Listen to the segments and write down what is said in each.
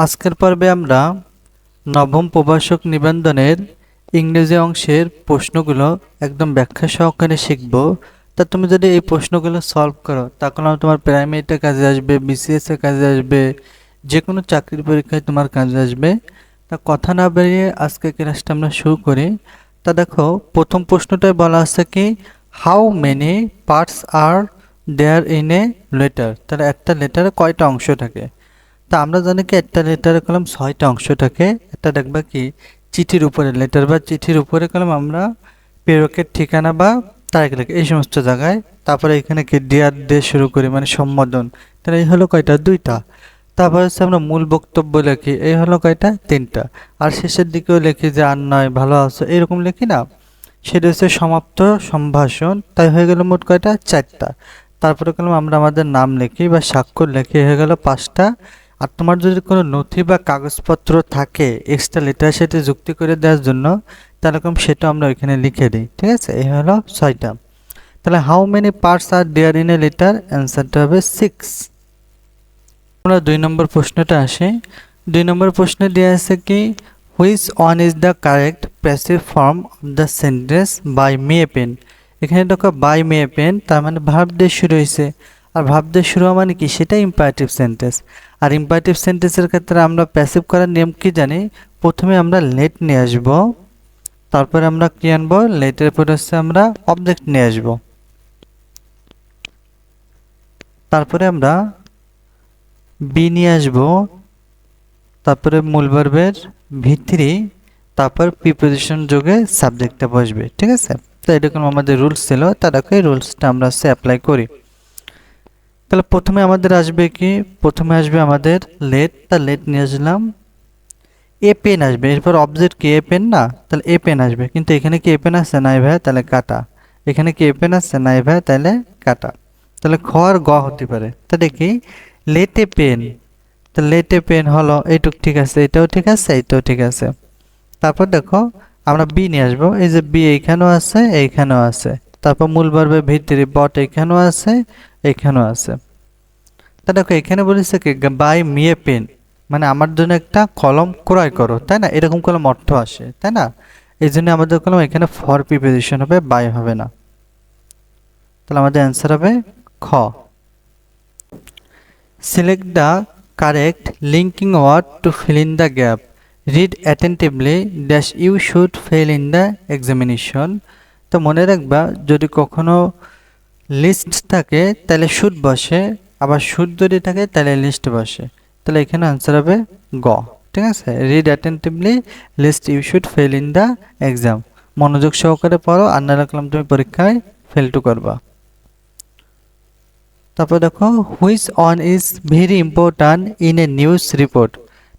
আজকের পর্বে আমরা নবম প্রভাষক নিবন্ধনের ইংরেজি অংশের প্রশ্নগুলো একদম ব্যাখ্যা সহকারে শিখব। তা তুমি যদি এই প্রশ্নগুলো সলভ করো তাহলে তোমার প্রাইমারিতে কাজে আসবে, বিসিএস এ কাজে আসবে, যে কোনো চাকরির পরীক্ষায় তোমার কাজে আসবে। তা কথা না বেরিয়ে আজকে ক্লাসটা আমরা শুরু করি। তা দেখো, প্রথম প্রশ্নটায় বলা আছে কি, how many parts are there in a letter. তাহলে একটা লেটারে কয়টা অংশ থাকে? তা আমরা জানি কি একটা লেটারে কলম 6টা অংশ থাকে। এটা দেখবা কি চিঠির উপরে, লেটার বা চিঠির উপরে কলম আমরা প্রেরকের ঠিকানা বা তারিখ লেখে এই সমস্ত জায়গায়। তারপরে এখানে কি ডিয়ার দিয়ে শুরু করি, মানে সম্বোধন। তাহলে এই হলো কয়টা? 2টা। তারপর হচ্ছে আমরা মূল বক্তব্য লিখি, এই হলো কয়টা? 3টা। আর শেষের দিকেও লিখি যে আর নয়, ভালো আছো, এরকম লিখি না, সেটা হচ্ছে সমাপ্ত সম্ভাষণ। তাই হয়ে গেল মোট কয়টা? 4টা। তারপরে কলম আমরা আমাদের নাম লিখি বা স্বাক্ষর লিখি, হয়ে গেল 5টা। আর তোমার যদি কোনো নথি বা কাগজপত্র থাকে এক্সট্রা লেটার সাথে যুক্তি করে দেওয়ার জন্য, তাহলে কম সেটা আমরা ওইখানে লিখে দিই। ঠিক আছে, এই হলো 6টা। তাহলে how many parts are there in a letter, অ্যান্সারটা হবে 6। আমরা 2 নম্বর প্রশ্নটা আসি। 2 নম্বর প্রশ্নে দেওয়া আছে কি, which one is the correct passive form of the sentence buy me pen. এখানে দেখো বাই মে পেন, তার মানে ভার্ব দিয়ে শুরু হয়েছে। আর ভার্ব দিয়ে শুরু হওয়া মানে কি, সেটা ইম্পারেটিভ সেন্টেন্স। আর ইম্পারেটিভ সেন্টেন্সের ক্ষেত্রে আমরা প্যাসিভ করার নিয়ম কি জানি, প্রথমে আমরা লেট নিয়ে আসবো, তারপরে আমরা কি আনবো, লেটের পরে হচ্ছে আমরা অবজেক্ট নিয়ে আসবো, তারপরে আমরা বি নিয়ে আসবো, তারপরে মূল ভার্বের ভিত্তি, তারপর প্রিপোজিশন যোগে সাবজেক্টটা বসবে। ঠিক আছে, তো এরকম আমাদের রুলস ছিল, তারকে এই রুলসটা আমরা অ্যাপ্লাই করি। তাহলে প্রথমে আমাদের আসবে কি, প্রথমে আসবে আমাদের লেট। তা লেট নিয়ে আসলাম, এ পেন আসবে, এরপর অবজেক্ট কি, এ পেন না, তাহলে এ পেন আসবে। কিন্তু এখানে কি এ পেন আছে? নাই ভাই, তাহলে কাটা। এখানে কি এ পেন আছে? নাই ভাই, তাহলে কাটা। তাহলে খ আর গ হতে পারে। তাহলে কি লেটে পেন, তো লেটে পেন হলো এইটুক, ঠিক আছে, এটাও ঠিক আছে, এইটাও ঠিক আছে। তারপর দেখো আমরা বি নিয়ে আসবো, এই যে বি এইখানেও আছে, এইখানেও আছে। তারপর মূল ভার্বের ভিতরে বট এইখানেও আছে, এইখানেও আছে। তা দেখো এখানে বলেছে কি, বাই মি এ পেন, মানে আমার জন্য একটা কলম ক্রয় করো, তাই না? এরকম কলম অর্থ আসে, তাই না? এই জন্য আমাদের কলম এখানে ফর প্রিপোজিশন হবে, বাই হবে না। তাহলে আমাদের অ্যান্সার হবে খ। Select the correct linking word to fill in the gap. Read attentively dash you should fail in the examination. তো মনে রাখবা, যদি কখনো লিস্ট থাকে তাহলে শুড বসে, আবার শুড যদি থাকে তাহলে লিস্ট বসে। তাহলে এখানে আনসার হবে গ। ঠিক আছে, read attentively lest you should fail in the exam. মনোযোগ সহকারে পড়ো, আর না রাখলাম তুমি পরীক্ষায় ফেল টু করবা। তারপর দেখো, which on is very important in a news report.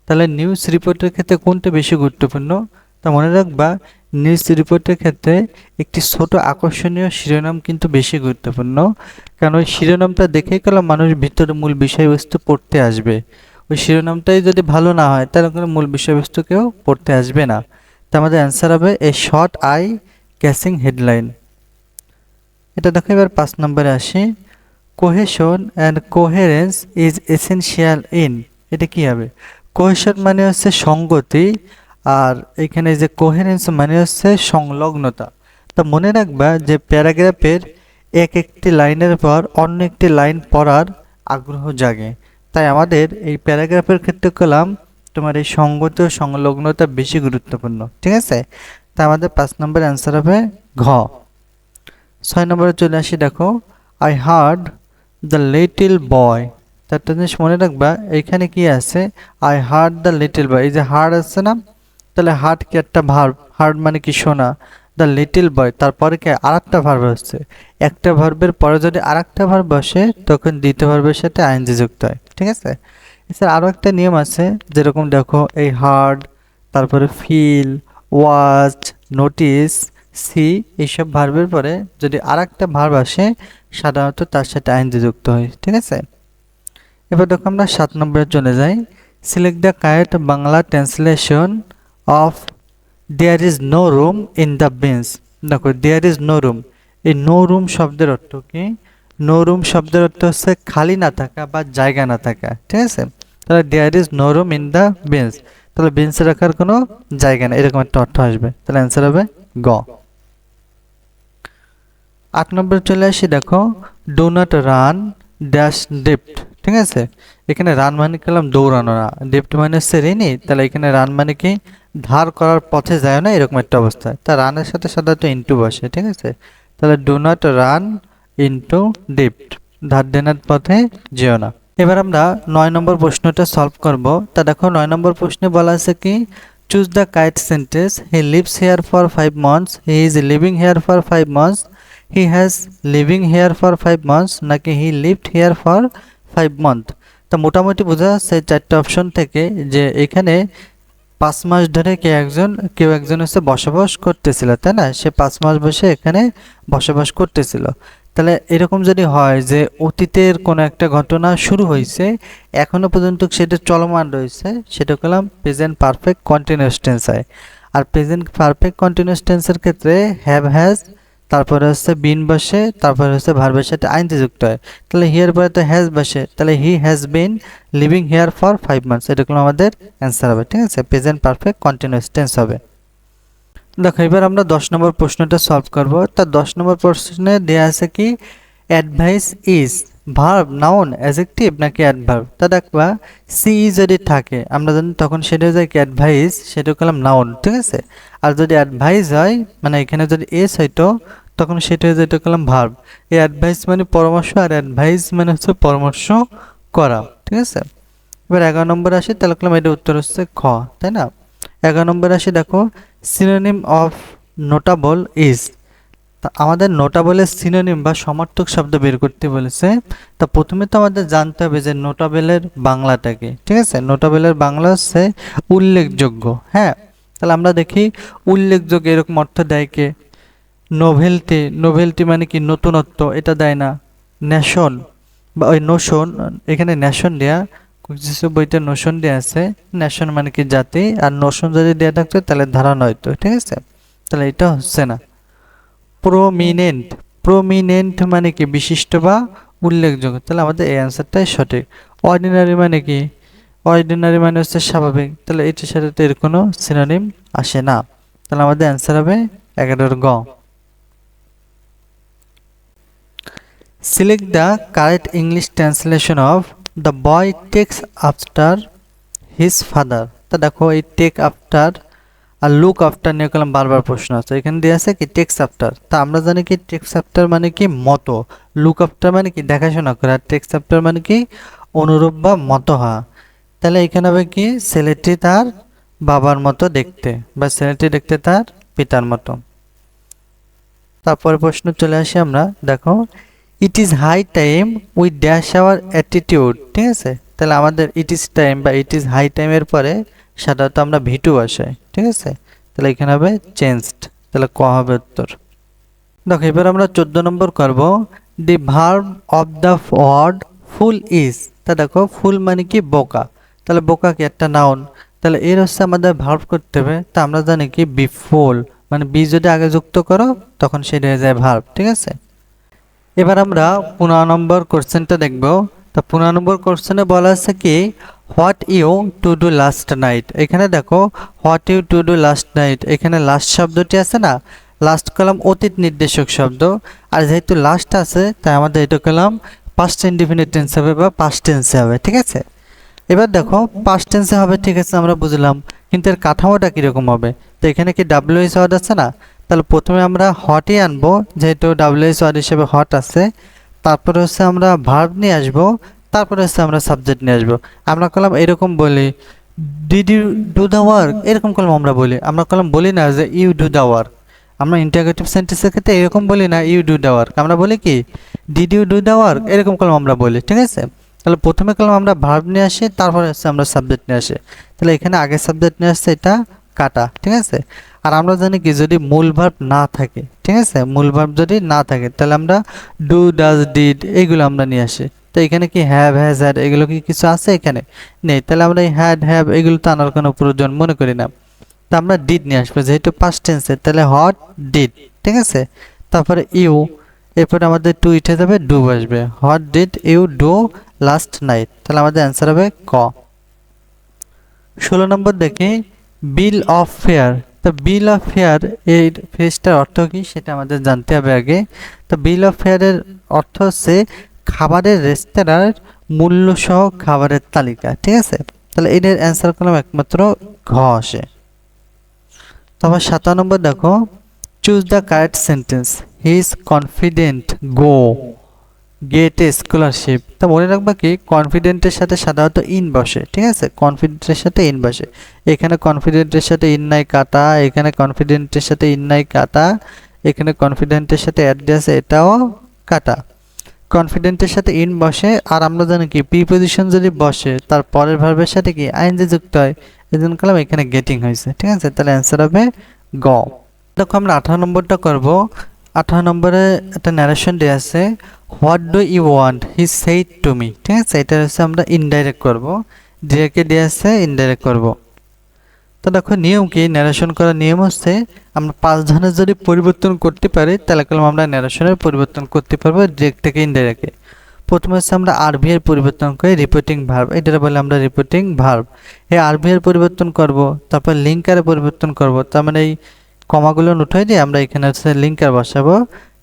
তাহলে নিউজ রিপোর্টের ক্ষেত্রে কোনটা বেশি গুরুত্বপূর্ণ? তা মনে রাখবা, নিউজ রিপোর্টের ক্ষেত্রে একটি ছোট আকর্ষণীয় শিরোনাম কিন্তু বেশি গুরুত্বপূর্ণ। কারণ ওই শিরোনামটা দেখেই গেলে মানুষ ভিতরে মূল বিষয়বস্তু পড়তে আসবে। ওই শিরোনামটাই যদি ভালো না হয় তাহলে কোনো মূল বিষয়বস্তু কেউ পড়তে আসবে না। তা আমাদের অ্যান্সার হবে a short eye catching headline. এটা দেখো, এবার 5 নম্বরে আসি। Cohesion and coherence is essential in. এটা কি হবে? কোহেশন মানে হচ্ছে সংগতি, আর এখানে যে কোহেরেন্স মানে হচ্ছে সংলগ্নতা। তা মনে রাখবা যে প্যারাগ্রাফের একটি লাইনের পর অন্য একটি লাইন পড়ার আগ্রহ জাগে। তাই আমাদের এই প্যারাগ্রাফের ক্ষেত্রে কলাম তোমার এই সংগতি ও সংলগ্নতা বেশি গুরুত্বপূর্ণ। ঠিক আছে, তা আমাদের 5 নম্বর অ্যান্সার হবে ঘ। 6 নম্বরে চলে আসি। দেখো, I hard the little boy. তারটা জিনিস মনে রাখবা, এখানে কি আছে? I hard the little boy, এই যে হার্ড আছে না, তাহলে হার্ড কি একটা ভার্ব, হার্ড মানে কি শোনা। দ্য লিটল বয়, তারপরে কি আর একটা ভার্ব হচ্ছে। একটা ভার্বের পরে যদি আর একটা ভার্ব বসে তখন দ্বিতীয় ভার্বের সাথে আইএনজি যুক্ত হয়। ঠিক আছে, এছাড়া আরও একটা নিয়ম আছে, যেরকম দেখো এই হার্ড, তারপরে ফিল, ওয়াচ, নোটিস, সি, এইসব ভার্বের পরে যদি আর একটা ভার্ব আসে সাধারণত তার সাথে আইএনজি যুক্ত হয়। ঠিক আছে, এবার দেখো আমরা 7 নম্বরে চলে যাই। Select the correct Bangla translation of there is no room in the bench. দেখো দেয়ার ইজ নো রুম, এই নো রুম শব্দের অর্থ কি? নো রুম শব্দের অর্থ হচ্ছে খালি না থাকা বা জায়গা না থাকা। ঠিক আছে, তাহলে there is no room in the bench, তাহলে বেঞ্চে রাখার কোনো জায়গা নেই, এরকম একটা অর্থ আসবে। তাহলে অ্যান্সার হবে গ। 8 নম্বর চলে আসি, দেখো ডু নট রান ড্যাশ ডেপ্ট, ঠিক আছে। এখানে রান মানে করলাম দৌড়ানো না, ডেপ্ট মানে হচ্ছে ঋণী, তাহলে এখানে রান মানে কি ধার করার পথে যায় না, এরকম একটা অবস্থা। তা রানের সাথে সাধারণত ইনটু বসে, ঠিক আছে। তাহলে ডু নট রান ইনটু ডেপ্ট, ধার দেনার পথে যেও না। এবার আমরা 9 নম্বর প্রশ্নটা সলভ করব। তা দেখো 9 নম্বর প্রশ্নে বলা আছে কি choose the correct sentence, he lives here for 5 months, he is living here for 5 months, he has living here for 5 months, নাকি he lived here for 5 months। তা মোটামুটি বোঝা যাচ্ছে 4টা অপশন থেকে যে এখানে 5 মাস ধরে কেউ একজন হচ্ছে বসবাস করতেছিল, তাই না। সে 5 মাস বসে এখানে বসবাস করতেছিল। তাহলে এরকম যদি হয় যে অতীতের কোনো একটা ঘটনা শুরু হয়েছে, এখনো পর্যন্ত সেটা চলমান রয়েছে, সেটা করলাম প্রেজেন্ট পারফেক্ট কন্টিনিউয়াস টেন্স হয়। আর প্রেজেন্ট পারফেক্ট কন্টিনিউয়াস টেন্সের ক্ষেত্রে হ্যাভ হ্যাজ, তারপরে হচ্ছে বিন বসে, তারপরে হচ্ছে ভার্বের সাথে আইনজি যুক্ত হয়। তাহলে হিয়ার পরে তো হ্যাজ বসে, তাহলে he has been living here for 5 months, এটা করলাম আমাদের অ্যান্সার হবে, ঠিক আছে। প্রেজেন্ট পারফেক্ট কন্টিনিউয়াস টেন্স হবে। দেখো এবার আমরা 10 নম্বর প্রশ্নটা সলভ করব। তার 10 নম্বর প্রশ্নে দেয়া আছে কি advice is verb, noun, adjective নাকি অ্যাডভার্ব। তা দেখবা সি যদি থাকে আমরা জানি তখন সেটা হয়ে যায় কি অ্যাডভাইস, সেটা করলাম নাউন, ঠিক আছে। আর যদি অ্যাডভাইস হয় মানে এখানে যদি এস হইতো তখন সেটা হয়ে যেটা করলাম ভার্ব। এই অ্যাডভাইস মানে পরামর্শ, আর অ্যাডভাইস মানে হচ্ছে পরামর্শ করা, ঠিক আছে। এবার 11 নম্বর আসি, তাহলে করলাম এটা উত্তর হচ্ছে খ, তাই না। 11 নম্বর আসি, দেখো সিনোনিম অফ নোটাবল ইজ। তা আমাদের নোটাবলের সিনোনিম বা সমার্থক শব্দ বের করতে বলেছে। তা প্রথমে তো আমাদের জানতে হবে যে নোটাবেলের বাংলাটা কি, ঠিক আছে। নোটাবেলের বাংলা হচ্ছে উল্লেখযোগ্য, হ্যাঁ। তাহলে আমরা দেখি উল্লেখযোগ্য এরকম অর্থ দেয় কে, নোভেলটি, নোভেলটি মানে কি নতুনত্ব, এটা দেয় না। ন্যাশন বা ওই নোশন, এখানে ন্যাশন দেয়া, কিছু বইতে নোশন দেওয়া আছে, ন্যাশন মানে কি জাতি, আর নোশন যদি দেওয়া থাকতো তাহলে ধারণা হইতো, ঠিক আছে। তাহলে এটা হচ্ছে না। প্রমিনেন্ট, প্রমিনেন্ট মানে কি বিশিষ্ট বা উল্লেখযোগ্য, তাহলে আমাদের এই অ্যান্সারটাই সঠিক। অর্ডিনারি মানে কি, অর্ডিনারি মানে হচ্ছে স্বাভাবিক, তাহলে এটির সাথে তো এর কোনো সিনোনিম আসে না, তাহলে আমাদের অ্যান্সার হবে 11 গ। Select the correct English translation of the boy takes after his father। তা দেখো এই টেক আফটার আর লুক আফটার নিয়ে কলম বারবার প্রশ্ন আছে, এখানে দিয়ে আছে কি টেক্স আফটার। তা আমরা জানি কি টেক্স আফটার মানে কি মতো, লুক আফটার মানে কি দেখাশোনা করা, আর টেক্স আফটার মানে কি অনুরূপ বা মতো হওয়া। তাহলে এখানে হবে কি ছেলেটি তার বাবার মতো দেখতে, বা ছেলেটি দেখতে তার পিতার মতো। তারপরে প্রশ্ন চলে আসি আমরা, দেখো it is high time we dash our attitude, ঠিক আছে। তাহলে আমাদের ইট ইজ টাইম বা ইট ইজ হাই টাইমের পরে সাধারণত আমরা ভিটু বসাই, ঠিক আছে। তাহলে এখানে হবে চেঞ্জড, তাহলে ক হবে উত্তর। দেখো এবার আমরা 14 নম্বর করব, the verb of the word full is. তা দেখো ফুল মানে কি বোকা, তাহলে বোকা কি একটা নাউন, তাহলে এর হচ্ছে আমাদের ভার্ব করতে হবে। তা আমরা জানি কি বি ফুল মানে বি যদি আগে যুক্ত করো তখন সেটা হয়ে যায় ভার্ব, ঠিক আছে। এবার আমরা 15 নম্বর কোশ্চেনটা দেখব। তা 15 নম্বর কোশ্চেনে বলা আছে কি what you to do last night. এখানে দেখো what you to do last night, এখানে লাস্ট শব্দটি আছে না, লাস্ট কলাম অতীত নির্দেশক শব্দ, আর যেহেতু লাস্ট আছে তাই আমাদের এটা কলাম পাস্ট ইনডিফিনিট টেন্স হবে বা পাস্ট টেন্সে হবে, ঠিক আছে। এবার দেখো পাস্ট টেন্সে হবে, ঠিক আছে আমরা বুঝলাম, কিন্তু এর কাঠামোটা কীরকম হবে। তো এখানে কি ডাব্লিউএস ওয়ার্ড আছে না, তাহলে প্রথমে আমরা হটই আনবো, যেহেতু ডাব্লিউএস ওয়ার্ড হিসেবে হট আছে, তারপরে হচ্ছে আমরা ভার্ব নিয়ে আসবো, তারপরে হচ্ছে আমরা সাবজেক্ট নিয়ে আসবো। আমরা কলম এরকম বলি did you do the work, এরকম কলম আমরা বলি, আমরা কলম বলি না যে ইউ ডু দ্য ওয়ার্ক। আমরা ইন্টারোগেটিভ সেন্টেন্সের ক্ষেত্রে এরকম বলি না ইউ ডু দ্য ওয়ার্ক, আমরা বলি কি did you do the work, এরকম কলম আমরা বলি, ঠিক আছে। তাহলে প্রথমে কলম আমরা ভার্ব নিয়ে আসি, তারপরে হচ্ছে আমরা সাবজেক্ট নিয়ে আসি। তাহলে এখানে আগে সাবজেক্ট নিয়ে আসছে, এটা কাটা, ঠিক আছে। আর আমরা জানি কি যদি মূল ভার্ব না থাকে, ঠিক আছে, মূল ভার্ব যদি না থাকে তাহলে আমরা ডু, ডাজ, ডিড এইগুলো আমরা নিয়ে আসি। তো এখানে কি হ্যাভ, হ্যাজ, হ্যাড এগুলো কি কিছু আছে এখানে নেই, তাহলে আমরা এই হ্যাড, হ্যাভ এগুলো তো আনার কোনো প্রয়োজন মনে করি না। তো আমরা ডিড নিয়ে আসবো যেহেতু পাস্ট টেন্সে, তাহলে হট ডিড, ঠিক আছে। তারপরে ইউ, এরপরে আমাদের টু উঠে যাবে, ডু বসবে, what did you do last night, তাহলে আমাদের অ্যান্সার হবে ক। 16 নম্বর দেখি বিল অফ ফেয়ার। তো বিল অফ ফেয়ার এই ফ্রেজটার অর্থ কি সেটা আমাদের জানতে হবে আগে। তো বিল অফ ফেয়ারের অর্থ হচ্ছে খাবারের রেস্তোরাঁর মূল্য সহ খাবারের তালিকা, ঠিক আছে। তাহলে এটার অ্যান্সার করলাম একমাত্র ঘ আসে। তারপর 17 নম্বর দেখো choose the correct sentence, he is confident go gate A scholarship. তা মনে রাখবা কি কনফিডেন্টের সাথে সাধারণত ইন বসে, ঠিক আছে, কনফিডেন্টের সাথে ইন বসে। এখানে কনফিডেন্টের সাথে ইন নাই কাটা, এখানে কনফিডেন্টের সাথে ইন নাই কাটা, এখানে কনফিডেন্টের সাথে অ্যাড আছে এটাও কাটা। কনফিডেন্টের সাথে ইন বসে, আর আমরা জানি কি প্রিপোজিশন যদি বসে তার পরের ভার্বের সাথে কি আইএনজি যুক্ত হয়, এই জন্য কলম এখানে গেটিং হয়েছে, ঠিক আছে। তাহলে অ্যান্সার হবে গ। দেখো আমরা 18 নম্বরটা করব। 18 নম্বরে একটা ন্যারেশন দেওয়া আছে, what do you want he said to me, ঠিক আছে। এটা হচ্ছে আমরা ইনডাইরেক্ট করব, ডিরেক্টে দেওয়া আছে ইনডাইরেক্ট করব। তো দেখো নিয়ম কি, ন্যারেশন করার নিয়ম হচ্ছে আমরা 5 ধরনের যদি পরিবর্তন করতে পারি তাহলে কলম আমরা ন্যারেশনের পরিবর্তন করতে পারবো ডিরেক্ট থেকে ইনডাইরেক্টে। প্রথমে হচ্ছে আমরা আরভি এর পরিবর্তন করি রিপিটিং ভার্ব, এটা বলে আমরা রিপিটিং ভার্ব। এই আরভি এর পরিবর্তন করব, তারপর লিঙ্কারে পরিবর্তন করব, তার মানে এই কমাগুলো উঠাই দিয়ে আমরা এখানে হচ্ছে লিঙ্কার বসাবো।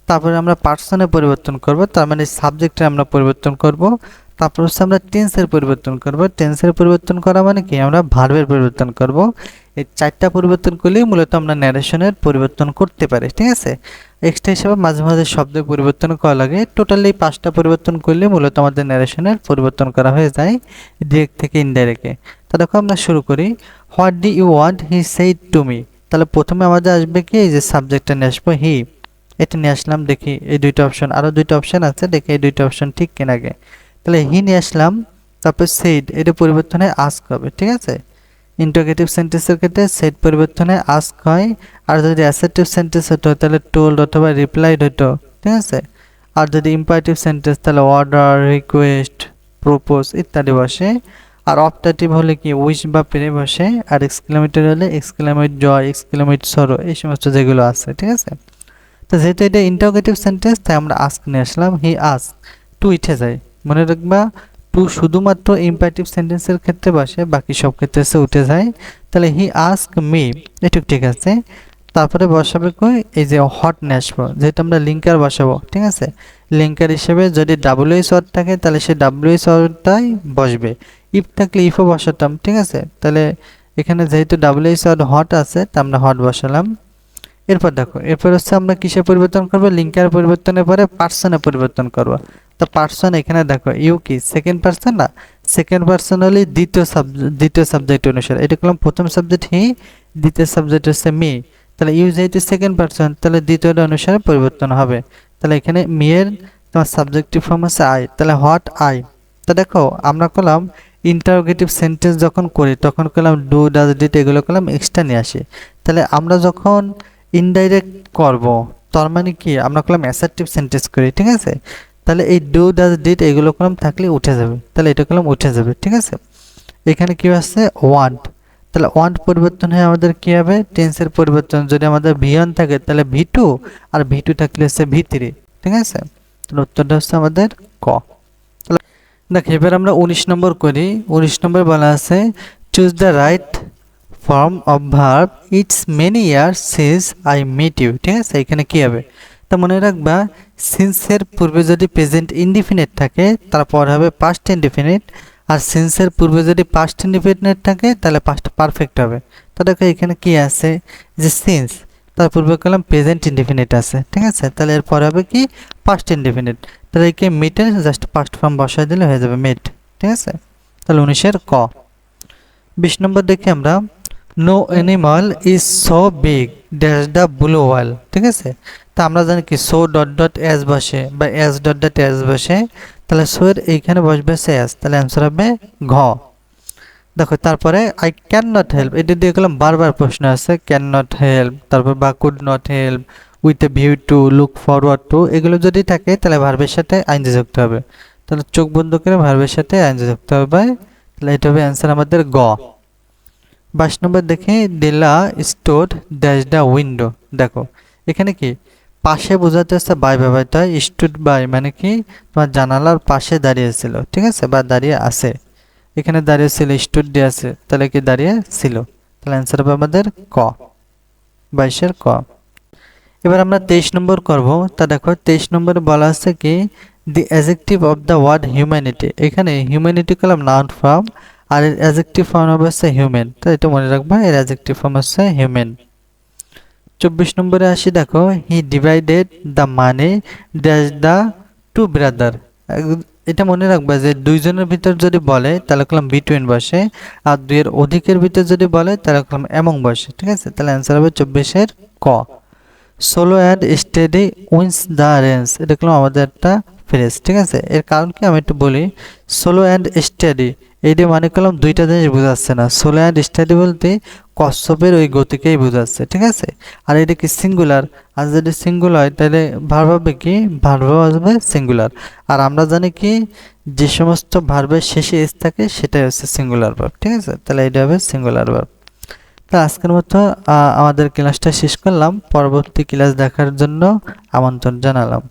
তারপরে আমরা পার্সনে পরিবর্তন করব, তার মানে সাবজেক্টে আমরা পরিবর্তন করব। তারপর হচ্ছে আমরা টেন্সের পরিবর্তন করব, টেন্সের পরিবর্তন করা মানে কি আমরা ভার্বের পরিবর্তন করব। এই 4টা পরিবর্তন করলেই মূলত আমরা ন্যারেশনের পরিবর্তন করতে পারি, ঠিক আছে। এক্সট্রা হিসেবে মাঝে মাঝে শব্দের পরিবর্তন করা লাগে, টোটালি 5টা পরিবর্তন করলে মূলত আমাদের ন্যারেশনের পরিবর্তন করা হয়ে যায় ডিরেক্ট থেকে ইনডাইরেক্টে। তো দেখো আমরা শুরু করি, what do you want he said to me. তাহলে প্রথমে আমাদের আসবে কি এই যে সাবজেক্টটা নিয়ে আসবো হি, এটা নিয়ে আসলাম। দেখি এই দুইটা অপশন, আরও দুইটা অপশন আছে, দেখি এই দুইটা অপশন ঠিক কিনা আগে। তাহলে হি নিয়ে আসলাম, তারপর সেইড, এটা পরিবর্তনে আস্ক হবে, ঠিক আছে। ইন্টারোগেটিভ সেন্টেন্সের ক্ষেত্রে সেট পরিবর্তনে আস্ক হয়, আর যদি অ্যাসার্টিভ সেন্টেন্স হতো তাহলে টোল্ড অথবা রিপ্লাইড হতো, ঠিক আছে। আর যদি ইম্পারেটিভ সেন্টেন্স তাহলে অর্ডার, রিকোয়েস্ট, প্রপোজ ইত্যাদি বসে। আর অপটেটিভ হলে কি উইশ বা প্রে বসে। আর এক্সক্লেমেটরি হলে এক্সক্লেমেট জয়, এক্সক্লেমেট সরো, এই সমস্ত যেগুলো আছে, ঠিক আছে। তো যেহেতু এটা ইন্টারোগেটিভ সেন্টেন্স তাই আমরা আস্ক নিয়ে আসলাম, হি আস্ক। টু উঠে যায়, মনে রাখবা টু শুধুমাত্র ইম্পারেটিভ সেন্টেন্সের ক্ষেত্রে বসে, বাকি সব ক্ষেত্রে সে উঠে যায়। তাহলে হি আস্ক মি, এটুক ঠিক আছে। তারপরে বসাবে কই এই যে হট নিয়ে আসবো, যেহেতু আমরা লিঙ্কার বসাবো, ঠিক আছে। লিঙ্কার হিসেবে যদি ডাব্লিউএস ওয়ার্ড থাকে তাহলে সে ডাব্লিউএস ওয়ার্ডটাই বসবে, ইফ থাকলে ইফও বসাতাম, ঠিক আছে। তাহলে এখানে যেহেতু ডাব্লিউএস ওয়ার্ড হট আছে তা আমরা হট বসালাম। এরপর দেখো এরপর হচ্ছে আমরা কিসে পরিবর্তন করবো, লিঙ্কার পরিবর্তনের পরে পার্সনে পরিবর্তন করব। তো পার্সন এখানে দেখো ইউ কি সেকেন্ড পার্সন না, সেকেন্ড পার্সন হলে দ্বিতীয় সাবজেক্ট অনুসারে, এটা করলাম প্রথম সাবজেক্ট হি, দ্বিতীয় সাবজেক্ট হচ্ছে মি। তাহলে ইউ যেহেতু সেকেন্ড পার্সন তাহলে দ্বিতীয়টা অনুসারে পরিবর্তন হবে। তাহলে এখানে মি এর তোমার সাবজেক্টিভ ফর্ম হচ্ছে আই, তাহলে হোয়াট আই। তো দেখো আমরা করলাম ইন্টারোগেটিভ সেন্টেন্স যখন করি তখন করলাম ডু, ডাজ, ডিড, এগুলো করলাম এক্সট্রা নিয়ে আসি। তাহলে আমরা যখন ইনডাইরেক্ট করব তার মানে কি আমরা করলাম অ্যাসার্টিভ সেন্টেন্স করি, ঠিক আছে। তাহলে এই ডু, ডাজ, ডিড এগুলো করলাম থাকলে উঠে যাবে, তাহলে এটা করলাম উঠে যাবে, ঠিক আছে। এখানে কি আছে ওয়ান্ট, তাহলে ওয়ান্ট পরিবর্তন হয়ে আমাদের কি হবে টেন্সের পরিবর্তন, যদি আমাদের ভি1 থাকে তাহলে ভি2, আর ভি2 থাকলে হচ্ছে ভি3, ঠিক আছে। তাহলে উত্তরটা হচ্ছে আমাদের ক। তাহলে দেখ এবার আমরা 19 নম্বর করি। 19 নম্বর বলা আছে choose the right form of verb it's many years since I meet you, ঠিক আছে। এখানে কি হবে তা মনে রাখবা, সিন্সের পূর্বে যদি প্রেজেন্ট ইনডিফিনিট থাকে তারপর হবে পাস্ট ইনডিফিনিট, আর সিন্সের পূর্বে যদি পাস্ট ইনডিফিনিট থাকে তাহলে পাস্ট পারফেক্ট হবে। তো দেখো এখানে কি আছে যে সিন্স, তার পূর্বে কলম প্রেজেন্ট ইনডিফিনিট আছে, ঠিক আছে। তাহলে এরপর হবে কি পাস্ট ইনডিফিনিট, তাহলে একে মিটের জাস্ট পাস্ট ফর্ম বসায় দিলে হয়ে যাবে মিট, ঠিক আছে। তাহলে 19-এর ক। 20 নম্বর দেখি আমরা, no animal is so big dash the blue whale, ঠিক আছে। তা আমরা জানি কি সো ডট ডট এস বসে বা এস ডট ডট এস বসে, তাহলে সো এর এইখানে বসবে সে এস, তাহলে অ্যান্সার হবে ঘ। দেখো তারপরে আই ক্যান নট হেল্প, এটা দিয়ে গেলাম বারবার প্রশ্ন আছে, ক্যান নট হেল্প, তারপর বা could not help, with a view to, look forward to, এগুলো যদি থাকে তাহলে ভার্বের সাথে আইনজি যুক্ত হবে। তাহলে চোখ বন্ধ করে ভার্বের সাথে আইনজি যুক্ত হবে, তাহলে এটা হবে অ্যান্সার আমাদের গ। 22 নম্বর দেখে দিলা স্টোড ড্যাশ দ্য উইন্ডো। দেখো এখানে কি পাশে বোঝাতে হচ্ছে বাই ব্যবহৃত হয়, স্টুড বাই মানে কি তোমার জানালার পাশে দাঁড়িয়েছিল, ঠিক আছে, বা দাঁড়িয়ে আছে। এখানে দাঁড়িয়ে ছিল স্টুড ডে আছে, তাহলে কি দাঁড়িয়ে ছিল, তাহলে অ্যান্সার হবে আমাদের ক, 22-এর ক। এবার আমরা 23 নম্বর করব। তা দেখো 23 নম্বরে বলা আছে কি the adjective of the word humanity. এখানে হিউম্যানিটি কলাম নাউন ফর্ম, আর এর অ্যাডজেক্টিভ ফর্ম হবে হচ্ছে হিউম্যান। তো এটা মনে রাখবা, এর অ্যাডজেক্টিভ ফর্ম হচ্ছে হিউম্যান। 24 নম্বরে আসি, দেখো he divided the money dash the two brother. এটা মনে রাখবা যে দুইজনের ভিতর যদি বলে তাহলে কলাম বিটুইন বসে, আর দুইয়ের অধিকের ভিতর যদি বলে তাহলে কলাম এমং বসে। ঠিক আছে, তাহলে অ্যান্সার হবে 24-এর ক। Slow and steady wins the range, এটা করলাম আমাদের একটা ফ্রেজ। ঠিক আছে, এর কারণ কি আমি একটু বলি। সোলো অ্যান্ড স্টেডি এইটা মানে করলাম দুইটা জিনিস বোঝাচ্ছে না। সোলো অ্যান্ড স্টেডি বলতে কচ্ছপের ওই গতিকেই বোঝাচ্ছে। ঠিক আছে, আর এটা কি সিঙ্গুলার, আর যদি সিঙ্গুলার হয় তাহলে ভার্ব হবে কি, ভার্ব আসবে সিঙ্গুলার। আর আমরা জানি কি যে সমস্ত ভার্বের শেষে এস থাকে সেটাই হচ্ছে সিঙ্গুলার ভার্ব। ঠিক আছে, তাহলে এটা হবে সিঙ্গুলার ভার্ব। তো আজকের মতো আমাদের ক্লাসটা শেষ করলাম। পরবর্তী ক্লাস দেখার জন্য আমন্ত্রণ জানালাম।